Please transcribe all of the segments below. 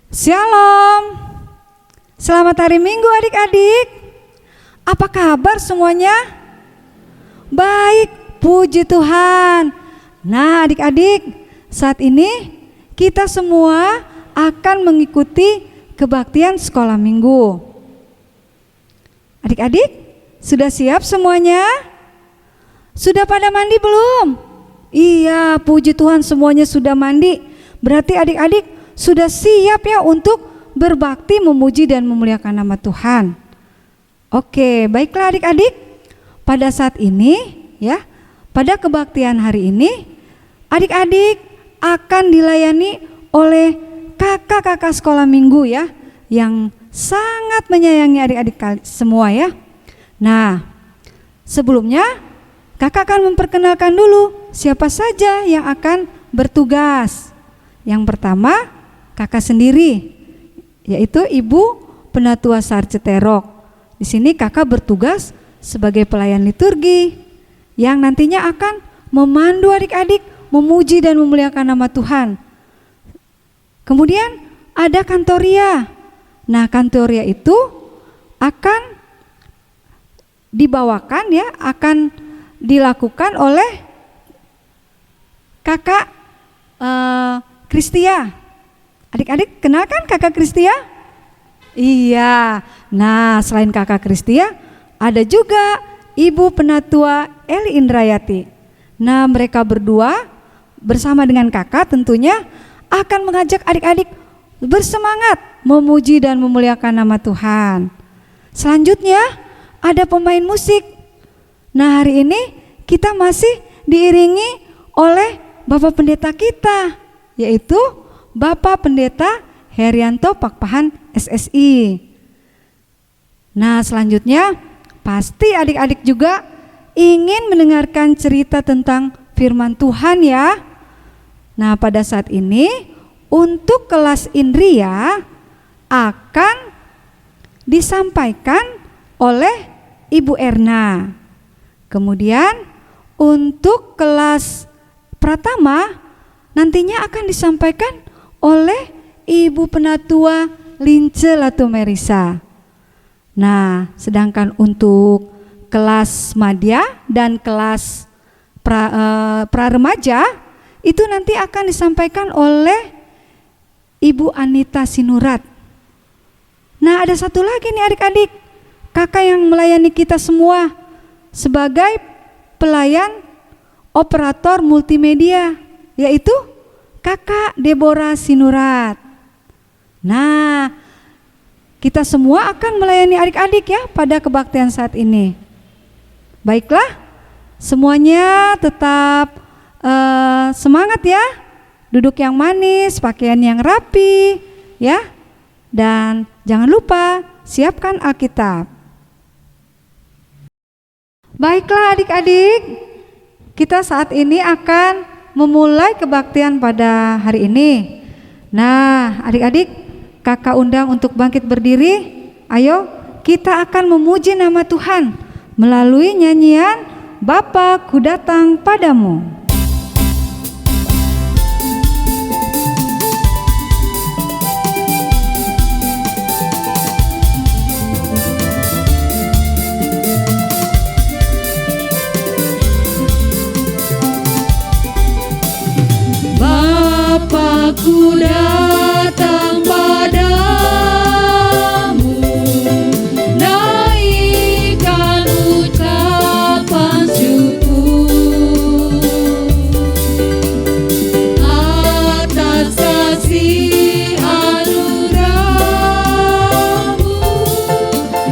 Shalom. Selamat hari Minggu adik-adik. Apa kabar semuanya? Baik, puji Tuhan. Nah adik-adik, saat ini kita semua akan mengikuti kebaktian sekolah minggu. Adik-adik, sudah siap semuanya? Sudah pada mandi belum? Iya, puji Tuhan semuanya sudah mandi. Berarti adik-adik sudah siap ya untuk berbakti, memuji dan memuliakan nama Tuhan. Oke, baiklah adik-adik. Pada saat ini ya, pada kebaktian hari ini, adik-adik akan dilayani oleh kakak-kakak sekolah minggu ya, yang sangat menyayangi adik-adik semua ya. Nah, sebelumnya kakak akan memperkenalkan dulu siapa saja yang akan bertugas. Yang pertama, kakak sendiri, yaitu Ibu Penatua Sarceterok. Di sini kakak bertugas sebagai pelayan liturgi yang nantinya akan memandu adik-adik memuji dan memuliakan nama Tuhan. Kemudian ada Kantoria. Nah, Kantoria itu akan dibawakan ya, akan dilakukan oleh kakak Kristia. Adik-adik kenalkan kakak Kristia? Iya. Nah, selain kakak Kristia, ada juga Ibu Penatua Eli Indrayati. Nah, mereka berdua bersama dengan kakak tentunya akan mengajak adik-adik bersemangat memuji dan memuliakan nama Tuhan. Selanjutnya ada pemain musik. Nah, hari ini kita masih diiringi oleh Bapak Pendeta kita, yaitu Bapak Pendeta Herianto Pakpahan SSI. Nah, selanjutnya pasti adik-adik juga ingin mendengarkan cerita tentang firman Tuhan ya. Nah, pada saat ini untuk kelas Indria akan disampaikan oleh Ibu Erna. Kemudian untuk kelas Pratama nantinya akan disampaikan oleh Ibu Penatua Lince Latumerisa. Nah, sedangkan untuk kelas Madya dan kelas Praremaja itu nanti akan disampaikan oleh Ibu Anita Sinurat. Nah, ada satu lagi nih adik-adik, kakak yang melayani kita semua sebagai pelayan operator multimedia, yaitu kakak Deborah Sinurat. Nah, kita semua akan melayani adik-adik ya pada kebaktian saat ini. Baiklah, semuanya tetap semangat ya. Duduk yang manis, pakaian yang rapi ya. Dan jangan lupa siapkan Alkitab. Baiklah adik-adik, kita saat ini akan memulai kebaktian pada hari ini. Nah, adik-adik, kakak undang untuk bangkit berdiri. Ayo, kita akan memuji nama Tuhan melalui nyanyian Bapa Ku Datang Padamu. Ku datang padamu, naikkan ucapan syukur atas kasih anugerah-Mu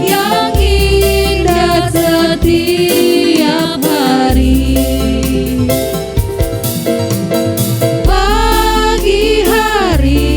yang indah setiap hari. Hari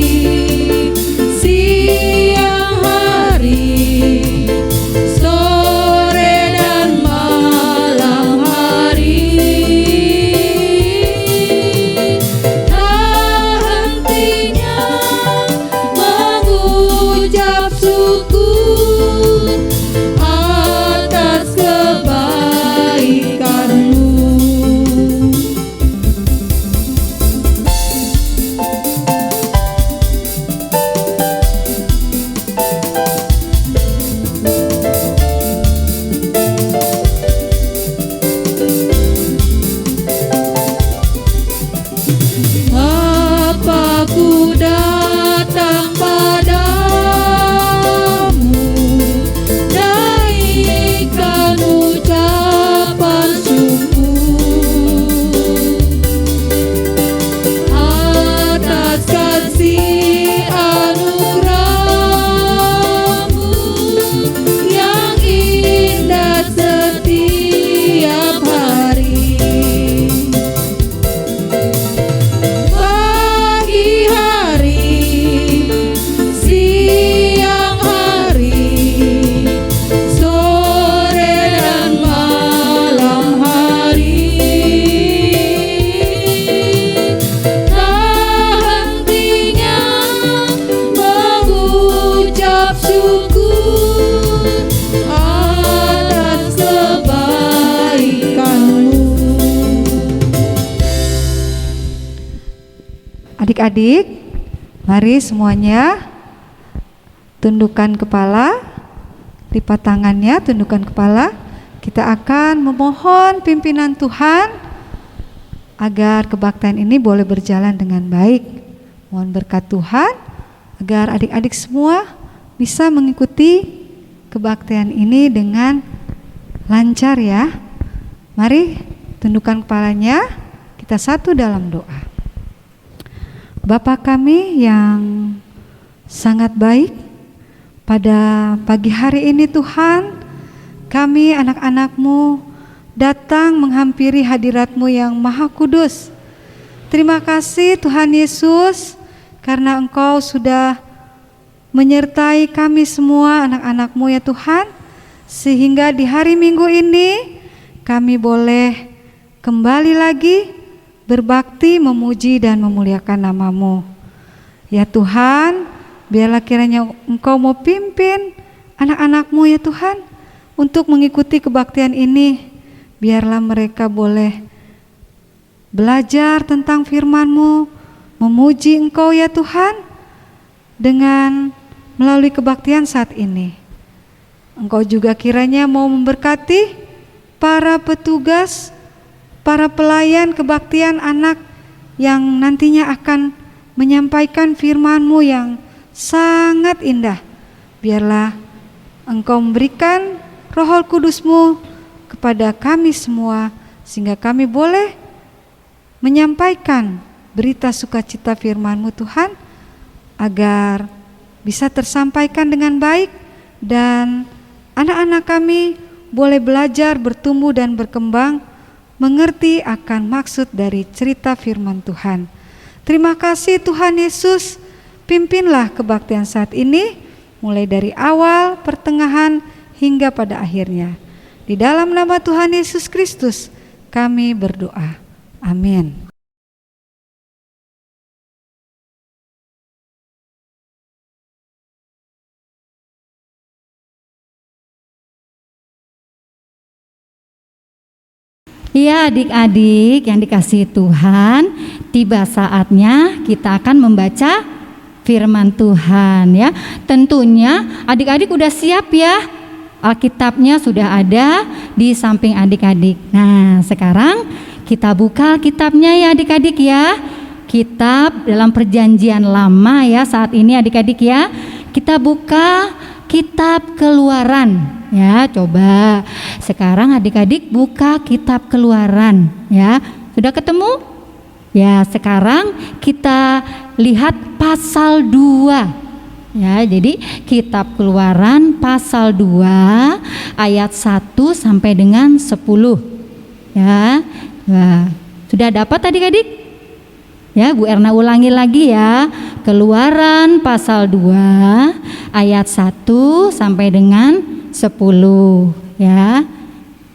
Adik-adik, mari semuanya tundukkan kepala, lipat tangannya, tundukkan kepala. Kita akan memohon pimpinan Tuhan agar kebaktian ini boleh berjalan dengan baik. Mohon berkat Tuhan agar adik-adik semua bisa mengikuti kebaktian ini dengan lancar ya. Mari tundukkan kepalanya, kita satu dalam doa. Bapa kami yang sangat baik, pada pagi hari ini Tuhan, kami anak-anak-Mu datang menghampiri hadirat-Mu yang Maha Kudus. Terima kasih Tuhan Yesus, karena Engkau sudah menyertai kami semua anak-anak-Mu ya Tuhan, sehingga di hari Minggu ini kami boleh kembali lagi berbakti, memuji dan memuliakan nama-Mu. Ya Tuhan, biarlah kiranya Engkau mau pimpin anak-anak-Mu ya Tuhan untuk mengikuti kebaktian ini. Biarlah mereka boleh belajar tentang firman-Mu, memuji Engkau ya Tuhan dengan melalui kebaktian saat ini. Engkau juga kiranya mau memberkati para petugas, para pelayan kebaktian anak yang nantinya akan menyampaikan firman-Mu yang sangat indah. Biarlah Engkau memberikan Roh Kudus-Mu kepada kami semua, sehingga kami boleh menyampaikan berita sukacita firman-Mu Tuhan, agar bisa tersampaikan dengan baik dan anak-anak kami boleh belajar, bertumbuh dan berkembang, mengerti akan maksud dari cerita firman Tuhan. Terima kasih Tuhan Yesus, pimpinlah kebaktian saat ini, mulai dari awal, pertengahan, hingga pada akhirnya. Di dalam nama Tuhan Yesus Kristus kami berdoa. Amin. Ya adik-adik yang dikasihi Tuhan, tiba saatnya kita akan membaca firman Tuhan ya. Tentunya adik-adik udah siap ya, Alkitabnya sudah ada di samping adik-adik. Nah sekarang kita buka Alkitabnya ya adik-adik ya. Kitab dalam perjanjian lama ya saat ini adik-adik ya. Kita buka kitab Keluaran. Ya, coba sekarang adik-adik buka kitab Keluaran ya. Sudah ketemu? Ya, sekarang kita lihat pasal 2. Ya, jadi kitab Keluaran pasal 2 ayat 1 sampai dengan 10. Ya. Nah, sudah dapat adik-adik? Ya, Bu Erna ulangi lagi ya. Keluaran pasal 2 ayat 1 sampai dengan 10 ya.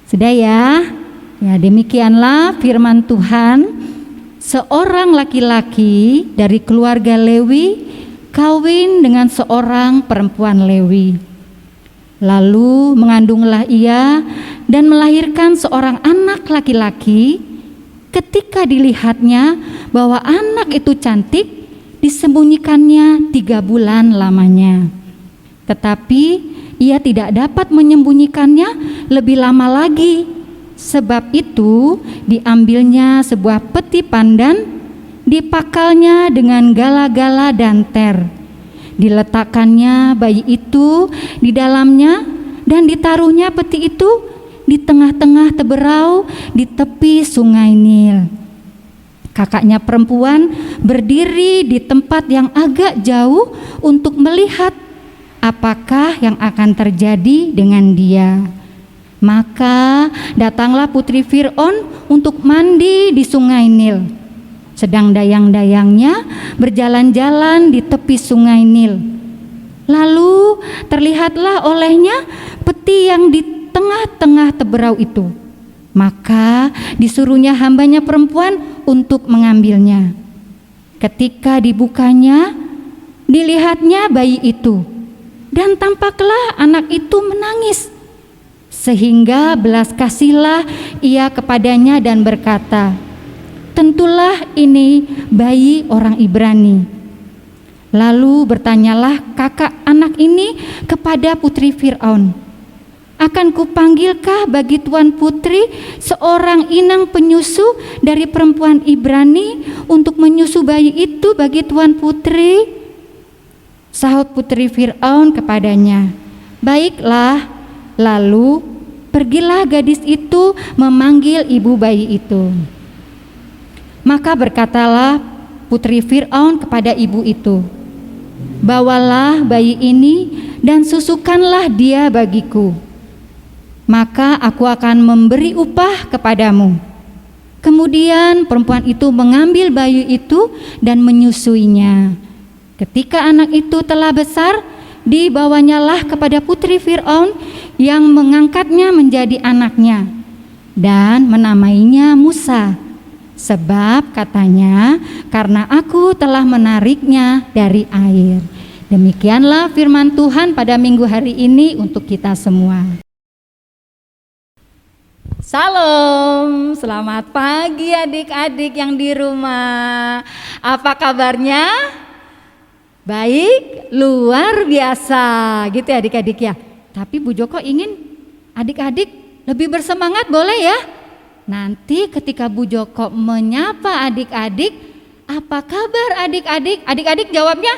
Sudah ya. Ya, demikianlah firman Tuhan. Seorang laki-laki dari keluarga Lewi kawin dengan seorang perempuan Lewi. Lalu mengandunglah ia dan melahirkan seorang anak laki-laki. Ketika dilihatnya bahwa anak itu cantik, disembunyikannya 3 bulan lamanya. Tetapi ia tidak dapat menyembunyikannya lebih lama lagi. Sebab itu diambilnya sebuah peti pandan, dipakalnya dengan gala-gala dan ter. Diletakkannya bayi itu di dalamnya dan ditaruhnya peti itu di tengah-tengah teberau di tepi sungai Nil. Kakaknya perempuan berdiri di tempat yang agak jauh untuk melihat apakah yang akan terjadi dengan dia. Maka datanglah putri Fir'aun untuk mandi di sungai Nil. Sedang dayang-dayangnya berjalan-jalan di tepi sungai Nil. Lalu terlihatlah olehnya peti yang di tengah-tengah teberau itu. Maka disuruhnya hambanya perempuan untuk mengambilnya. Ketika dibukanya, dilihatnya bayi itu. Dan tampaklah anak itu menangis. Sehingga belas kasihlah ia kepadanya dan berkata, tentulah ini bayi orang Ibrani. Lalu bertanyalah kakak anak ini kepada putri Fir'aun, akan kupanggilkah bagi tuan putri seorang inang penyusu dari perempuan Ibrani untuk menyusu bayi itu bagi tuan putri? Sahut putri Fir'aun kepadanya, baiklah. Lalu pergilah gadis itu memanggil ibu bayi itu. Maka berkatalah putri Fir'aun kepada ibu itu, bawalah bayi ini dan susukanlah dia bagiku, maka aku akan memberi upah kepadamu. Kemudian perempuan itu mengambil bayi itu dan menyusuinya. Ketika anak itu telah besar, dibawanyalah kepada putri Fir'aun yang mengangkatnya menjadi anaknya dan menamainya Musa, sebab katanya, karena aku telah menariknya dari air. Demikianlah firman Tuhan pada minggu hari ini untuk kita semua. Salam, selamat pagi adik-adik yang di rumah. Apa kabarnya? Baik, luar biasa gitu ya adik-adik ya. Tapi Bu Joko ingin adik-adik lebih bersemangat, boleh ya? Nanti ketika Bu Joko menyapa adik-adik, apa kabar adik-adik? Adik-adik jawabnya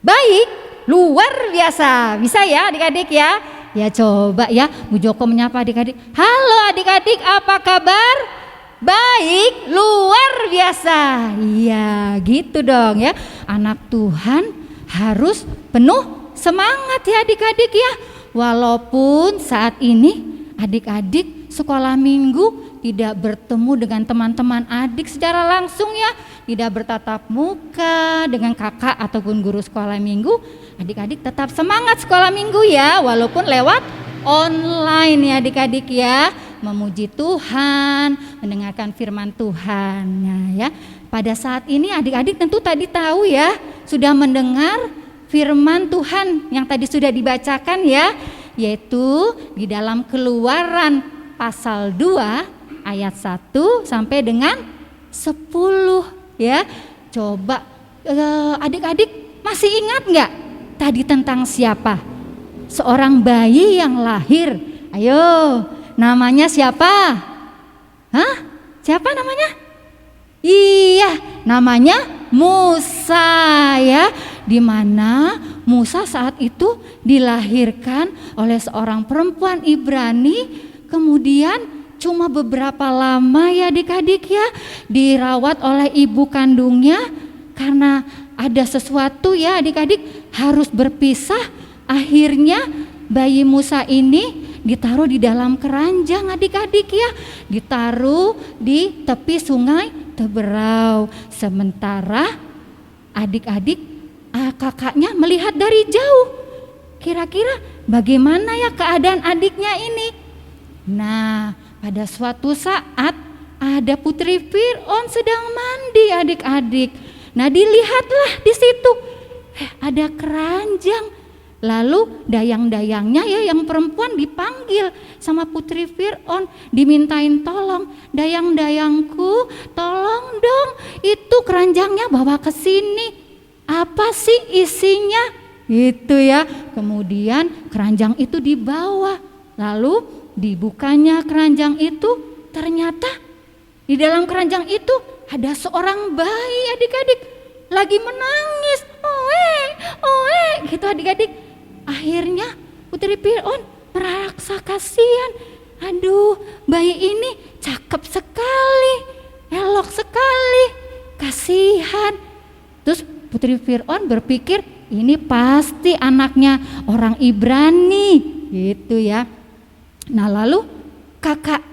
baik, luar biasa. Bisa ya adik-adik ya? Ya coba ya Bu Joko menyapa adik-adik. Halo adik-adik, apa kabar? Baik, luar biasa. Iya gitu dong ya. Anak Tuhan harus penuh semangat ya adik-adik ya. Walaupun saat ini adik-adik sekolah minggu tidak bertemu dengan teman-teman adik secara langsung ya, tidak bertatap muka dengan kakak ataupun guru sekolah minggu, adik-adik tetap semangat sekolah minggu ya, walaupun lewat online ya adik-adik ya, memuji Tuhan, mendengarkan firman Tuhan. Nah ya, pada saat ini adik-adik tentu tadi tahu ya, sudah mendengar firman Tuhan yang tadi sudah dibacakan ya, yaitu di dalam Keluaran pasal 2 ayat 1 sampai dengan 10 ya. Coba adik-adik masih ingat nggak tadi tentang siapa? Seorang bayi yang lahir. Ayo, namanya siapa? Hah? Siapa namanya? Iya, namanya Musa ya. Di mana Musa saat itu dilahirkan oleh seorang perempuan Ibrani, kemudian cuma beberapa lama ya adik-adik ya, dirawat oleh ibu kandungnya karena ada sesuatu ya adik-adik, harus berpisah. Akhirnya bayi Musa ini ditaruh di dalam keranjang adik-adik ya, ditaruh di tepi sungai Teberau. Sementara adik-adik kakaknya melihat dari jauh, kira-kira bagaimana ya keadaan adiknya ini. Nah, pada suatu saat ada putri Fir'aun sedang mandi adik-adik. Nah, dilihatlah di situ ada keranjang. Lalu dayang-dayangnya ya yang perempuan dipanggil sama putri Fir'aun, dimintain tolong, dayang-dayangku tolong dong itu keranjangnya bawa ke sini, apa sih isinya gitu ya. Kemudian keranjang itu dibawa, lalu dibukanya keranjang itu, ternyata di dalam keranjang itu ada seorang bayi adik-adik lagi menangis, oe gitu adik-adik. Akhirnya putri Fir'aun merasa kasihan, aduh bayi ini cakep sekali, elok sekali, kasihan. Terus putri Fir'aun berpikir ini pasti anaknya orang Ibrani gitu ya. Nah lalu kakak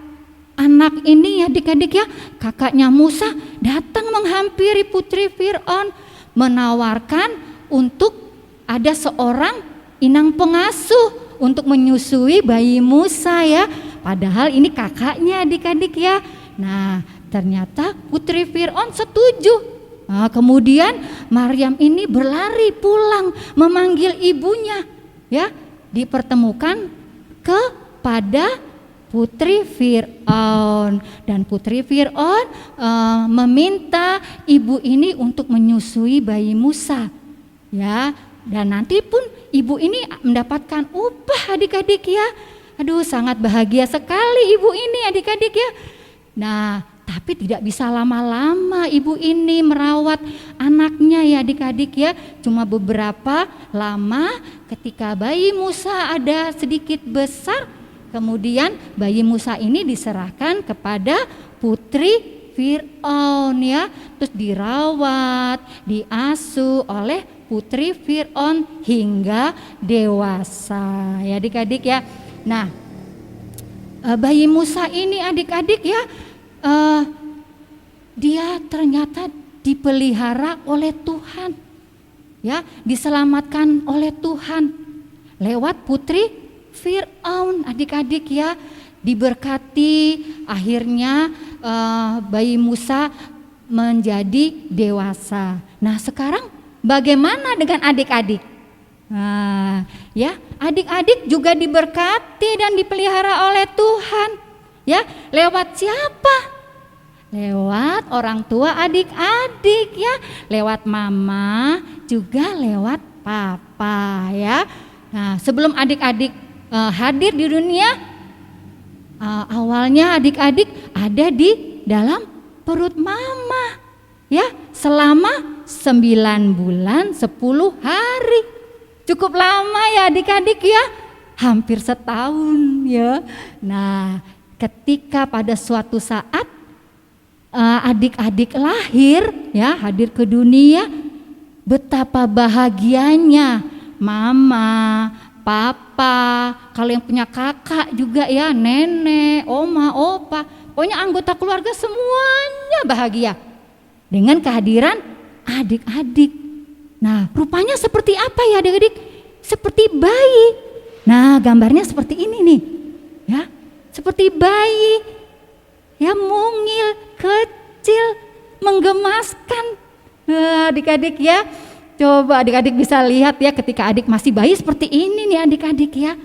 anak ini ya adik-adik ya, kakaknya Musa datang menghampiri putri Fir'aun, menawarkan untuk ada seorang inang pengasuh untuk menyusui bayi Musa ya. Padahal ini kakaknya adik-adik ya. Nah ternyata putri Fir'aun setuju. Nah, kemudian Maryam ini berlari pulang memanggil ibunya ya, dipertemukan kepada putri Fir'aun. Dan putri Fir'aun meminta ibu ini untuk menyusui bayi Musa. Ya, dan nanti pun ibu ini mendapatkan upah adik-adik ya. Aduh, sangat bahagia sekali ibu ini adik-adik ya. Nah, tapi tidak bisa lama-lama ibu ini merawat anaknya ya adik-adik ya. Cuma beberapa lama ketika bayi Musa ada sedikit besar, kemudian bayi Musa ini diserahkan kepada putri Fir'aun ya. Terus dirawat, diasuh oleh putri Fir'aun hingga dewasa ya adik-adik ya. Nah, bayi Musa ini adik-adik ya, dia ternyata dipelihara oleh Tuhan, ya, diselamatkan oleh Tuhan lewat putri Fir'aun adik-adik ya, diberkati akhirnya bayi Musa menjadi dewasa. Nah, sekarang bagaimana dengan adik-adik? Nah, ya, adik-adik juga diberkati dan dipelihara oleh Tuhan. Ya, lewat siapa? Lewat orang tua adik-adik ya, lewat mama juga lewat papa ya. Nah, sebelum adik-adik hadir di dunia, awalnya adik-adik ada di dalam perut mama ya, selama 9 bulan 10 hari. Cukup lama ya adik-adik ya, hampir setahun ya. Nah, ketika pada suatu saat adik-adik lahir ya, hadir ke dunia, betapa bahagianya mama, papa, kalau yang punya kakak juga ya, nenek, oma, opa, pokoknya anggota keluarga semuanya bahagia dengan kehadiran adik-adik. Nah, rupanya seperti apa ya adik-adik? Seperti bayi. Nah, gambarnya seperti ini nih. Ya, seperti bayi. Ya, mungil, kecil, menggemaskan. Nah, adik-adik ya. Coba adik-adik bisa lihat ya, ketika adik masih bayi seperti ini nih adik-adik ya.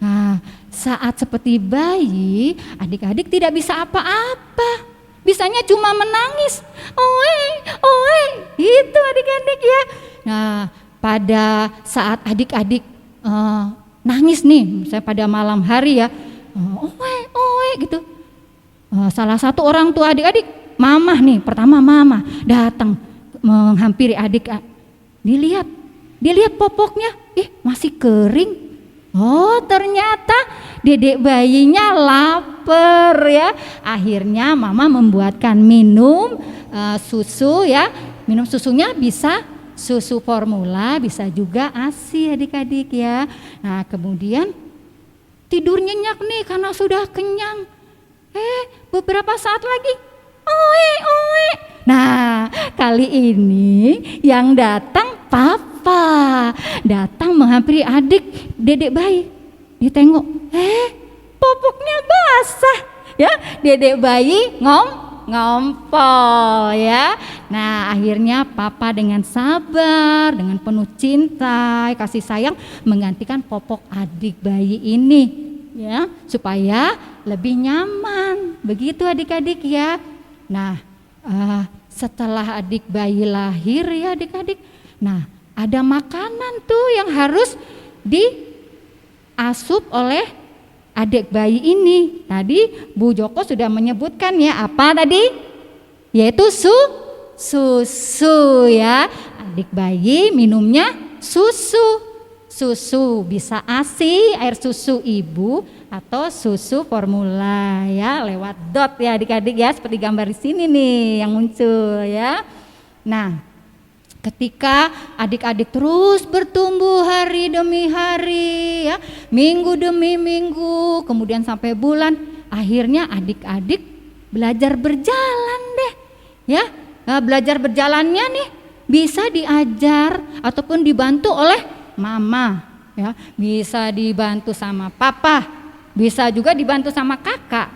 Nah, saat seperti bayi, adik-adik tidak bisa apa-apa. Bisanya cuma menangis. Oe, oe, gitu adik-adik ya. Nah, pada saat adik-adik nangis nih, misalnya pada malam hari ya, oe gitu. Salah satu orang tua adik-adik, mama nih, pertama mama datang menghampiri adik. Dilihat popoknya, masih kering. Oh, ternyata dedek bayinya lapar ya. Akhirnya mama membuatkan minum susu ya. Minum susunya bisa susu formula, bisa juga ASI adik-adik ya. Nah, kemudian tidur nyenyak nih karena sudah kenyang. Beberapa saat lagi, oe. Nah, kali ini yang datang papa, datang menghampiri adik dedek bayi. Ditengok, popoknya basah ya. Dedek bayi ngompol ya. Nah, akhirnya papa dengan sabar, dengan penuh cinta, kasih sayang menggantikan popok adik bayi ini ya, supaya lebih nyaman. Begitu adik-adik ya. Nah, setelah adik bayi lahir ya adik-adik, nah ada makanan tuh yang harus diasup oleh adik bayi ini. Tadi Bu Joko sudah menyebutkan ya, apa tadi? Yaitu susu ya. Adik bayi minumnya susu, bisa ASI, air susu ibu, atau susu formula ya, lewat dot ya adik-adik ya, seperti gambar di sini nih yang muncul ya. Nah, ketika adik-adik terus bertumbuh hari demi hari ya, minggu demi minggu, kemudian sampai bulan, akhirnya adik-adik belajar berjalan deh ya. Nah, belajar berjalannya nih bisa diajar ataupun dibantu oleh mama ya, bisa dibantu sama papa, bisa juga dibantu sama kakak.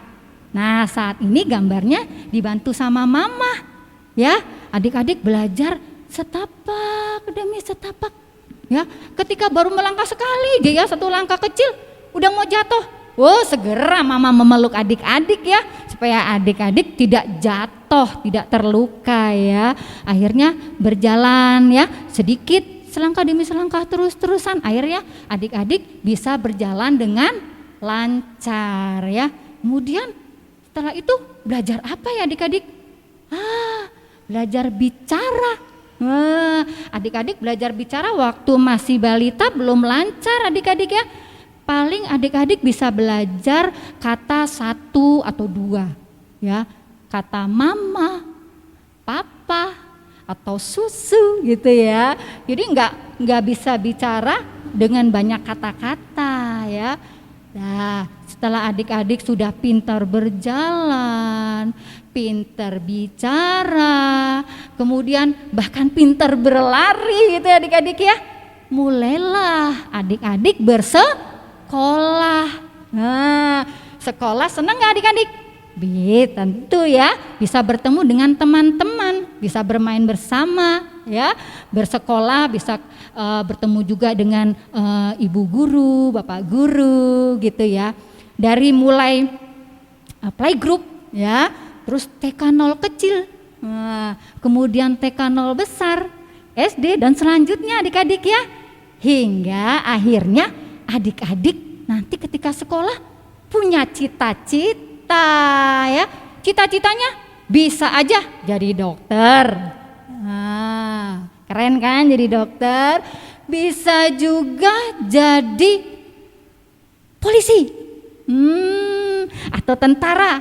Nah, saat ini gambarnya dibantu sama mama ya. Adik-adik belajar setapak demi setapak ya. Ketika baru melangkah sekali dia, satu langkah kecil udah mau jatuh. segera mama memeluk adik-adik ya, supaya adik-adik tidak jatuh, tidak terluka ya. Akhirnya berjalan ya, sedikit selangkah demi selangkah terus-terusan, akhirnya adik-adik bisa berjalan dengan lancar ya. Kemudian setelah itu belajar apa ya adik-adik? Belajar bicara. Adik-adik belajar bicara waktu masih balita belum lancar adik-adik ya. Paling adik-adik bisa belajar kata 1 atau 2 ya. Kata mama, papa, atau susu gitu ya. Jadi nggak bisa bicara dengan banyak kata-kata ya. Nah, setelah adik-adik sudah pintar berjalan, pintar bicara, kemudian bahkan pintar berlari gitu ya adik-adik ya, mulailah adik-adik bersekolah. Nah, sekolah senang gak adik-adik? Tentu ya, bisa bertemu dengan teman-teman, bisa bermain bersama ya, bersekolah bisa bertemu juga dengan ibu guru, bapak guru gitu ya. Dari mulai playgroup ya, terus TK 0 kecil, kemudian TK 0 besar, SD dan selanjutnya adik-adik ya, hingga akhirnya adik-adik nanti ketika sekolah punya cita-cita ya, cita-citanya bisa aja jadi dokter. Keren kan jadi dokter, bisa juga jadi polisi atau tentara,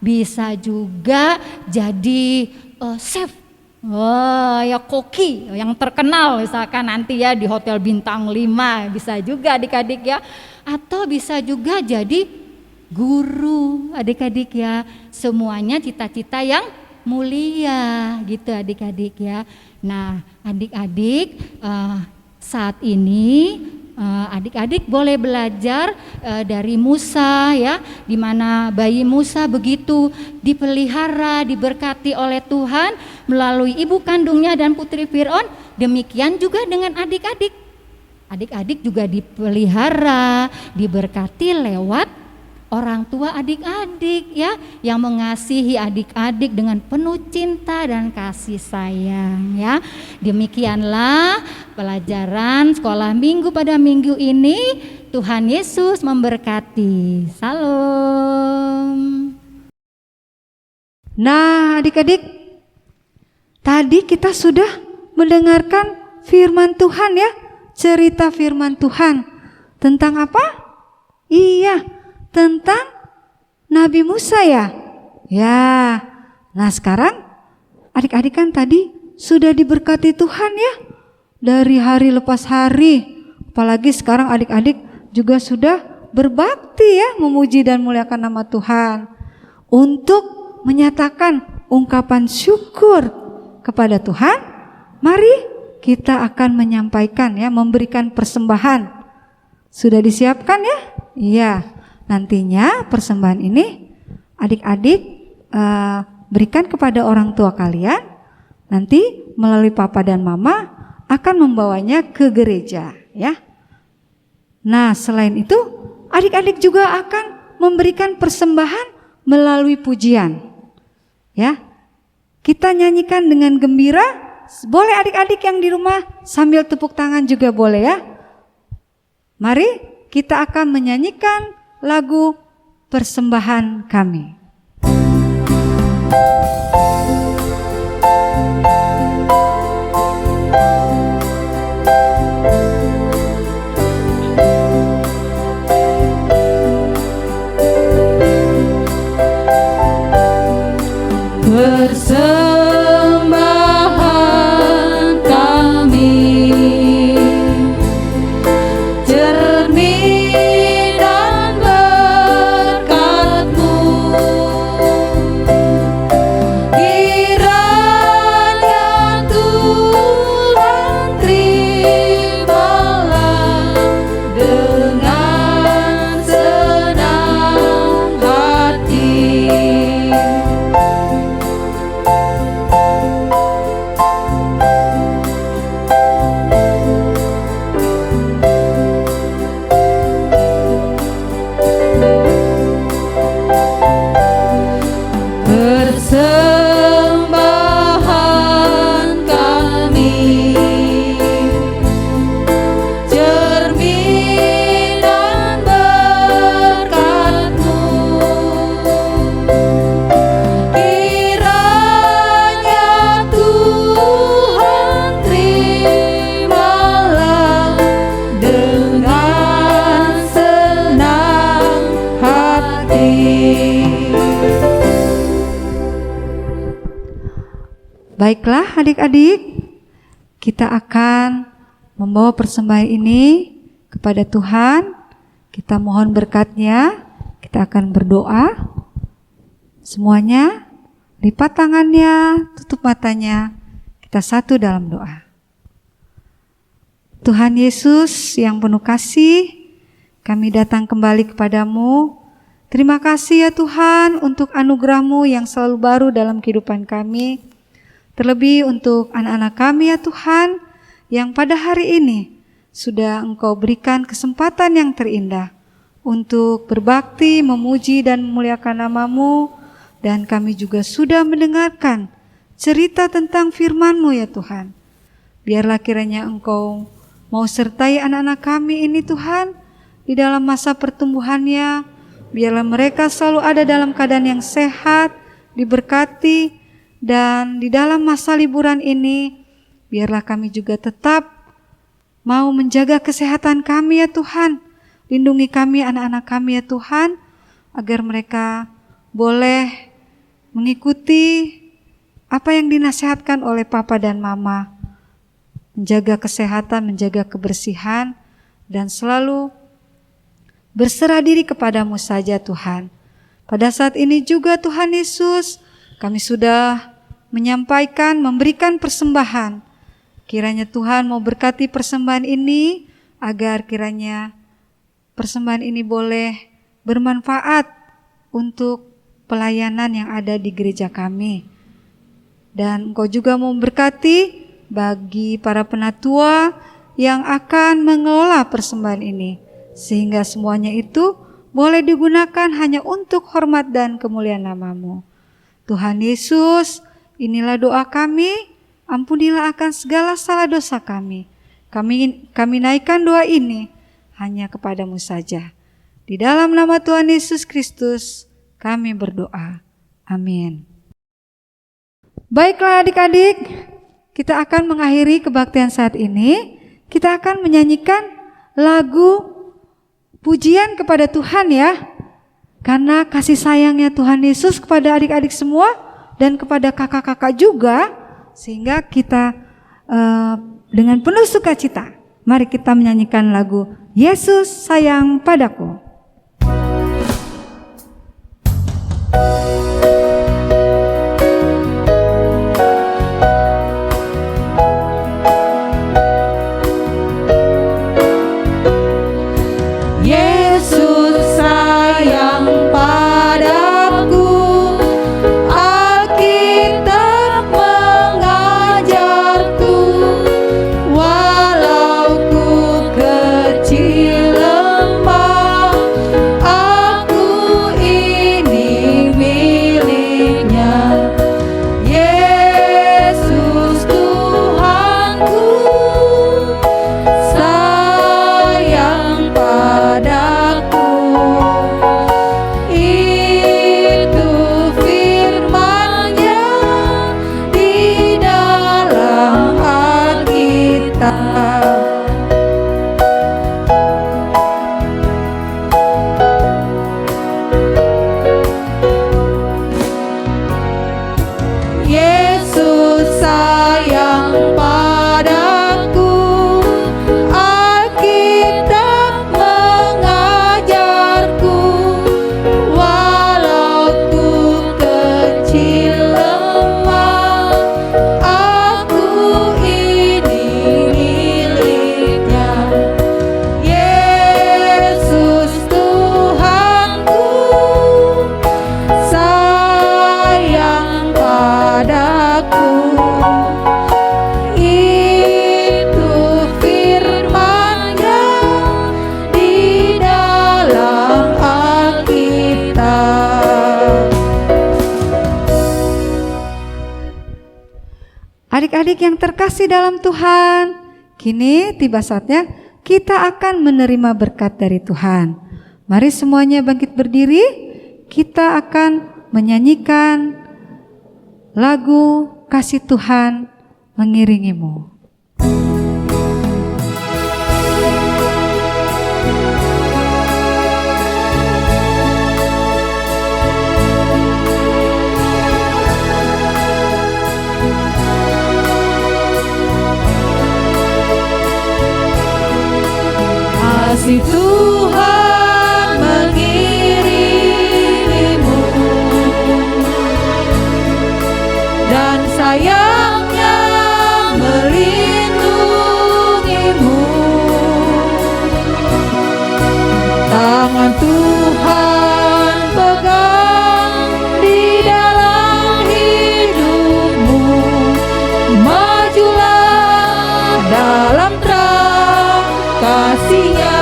bisa juga jadi chef, ya koki yang terkenal misalkan nanti ya di hotel bintang 5, bisa juga adik-adik ya, atau bisa juga jadi guru adik-adik ya. Semuanya cita-cita yang mulia gitu adik-adik ya. Nah adik-adik saat ini adik-adik boleh belajar dari Musa ya, di mana bayi Musa begitu dipelihara, diberkati oleh Tuhan melalui ibu kandungnya dan putri Fir'aun. Demikian juga dengan adik-adik. Adik-adik juga dipelihara, diberkati lewat orang tua adik-adik ya, yang mengasihi adik-adik dengan penuh cinta dan kasih sayang ya. Demikianlah pelajaran sekolah minggu pada minggu ini. Tuhan Yesus memberkati. Salam. Nah adik-adik, tadi kita sudah mendengarkan firman Tuhan ya, cerita firman Tuhan tentang apa? Iya, tentang Nabi Musa ya. Ya. Nah, sekarang adik-adik kan tadi sudah diberkati Tuhan ya, dari hari lepas hari. Apalagi sekarang adik-adik juga sudah berbakti ya, memuji dan muliakan nama Tuhan, untuk menyatakan ungkapan syukur kepada Tuhan. Mari kita akan menyampaikan ya, memberikan persembahan. Sudah disiapkan ya? Iya. Nantinya persembahan ini adik-adik berikan kepada orang tua kalian. Nanti melalui papa dan mama akan membawanya ke gereja ya. Nah selain itu adik-adik juga akan memberikan persembahan melalui pujian ya. Kita nyanyikan dengan gembira. Boleh adik-adik yang di rumah sambil tepuk tangan juga boleh ya. Mari kita akan menyanyikan lagu persembahan kami. Persembahan kami, cermin dan berkat-Mu. Baiklah adik-adik, kita akan membawa persembahan ini kepada Tuhan. Kita mohon berkat-Nya, kita akan berdoa. Semuanya lipat tangannya, tutup matanya, kita satu dalam doa. Tuhan Yesus yang penuh kasih, kami datang kembali kepadamu. Terima kasih ya Tuhan untuk anugerah-Mu yang selalu baru dalam kehidupan kami. Terlebih untuk anak-anak kami ya Tuhan, yang pada hari ini sudah Engkau berikan kesempatan yang terindah untuk berbakti, memuji dan memuliakan nama-Mu. Dan kami juga sudah mendengarkan cerita tentang firman-Mu ya Tuhan. Biarlah kiranya Engkau mau sertai anak-anak kami ini Tuhan, di dalam masa pertumbuhannya. Biarlah mereka selalu ada dalam keadaan yang sehat, diberkati. Dan di dalam masa liburan ini, biarlah kami juga tetap mau menjaga kesehatan kami ya Tuhan. Lindungi kami, anak-anak kami ya Tuhan, agar mereka boleh mengikuti apa yang dinasihatkan oleh Papa dan Mama. Menjaga kesehatan, menjaga kebersihan, dan selalu berserah diri kepadamu saja Tuhan. Pada saat ini juga Tuhan Yesus, kami sudah menyampaikan, memberikan persembahan. Kiranya Tuhan mau berkati persembahan ini, agar kiranya persembahan ini boleh bermanfaat untuk pelayanan yang ada di gereja kami. Dan Engkau juga mau berkati bagi para penatua yang akan mengelola persembahan ini, sehingga semuanya itu boleh digunakan hanya untuk hormat dan kemuliaan nama-Mu. Tuhan Yesus, inilah doa kami, ampunilah akan segala salah dosa kami. Kami naikkan doa ini hanya kepadamu saja. Di dalam nama Tuhan Yesus Kristus, kami berdoa. Amin. Baiklah adik-adik, kita akan mengakhiri kebaktian saat ini. Kita akan menyanyikan lagu pujian kepada Tuhan ya. Karena kasih sayangnya Tuhan Yesus kepada adik-adik semua dan kepada kakak-kakak juga, sehingga kita dengan penuh sukacita, mari kita menyanyikan lagu Yesus Sayang Padaku. Adik-adik yang terkasih dalam Tuhan, kini tiba saatnya kita akan menerima berkat dari Tuhan. Mari semuanya bangkit berdiri, kita akan menyanyikan lagu Kasih Tuhan Mengiringimu. kasih Tuhan mengirimimu dan sayangnya melindungimu. Tangan Tuhan pegang di dalam hidupmu. Majulah dalam terang kasih-Nya.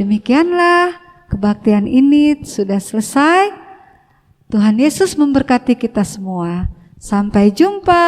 Demikianlah kebaktian ini sudah selesai. Tuhan Yesus memberkati kita semua. Sampai jumpa.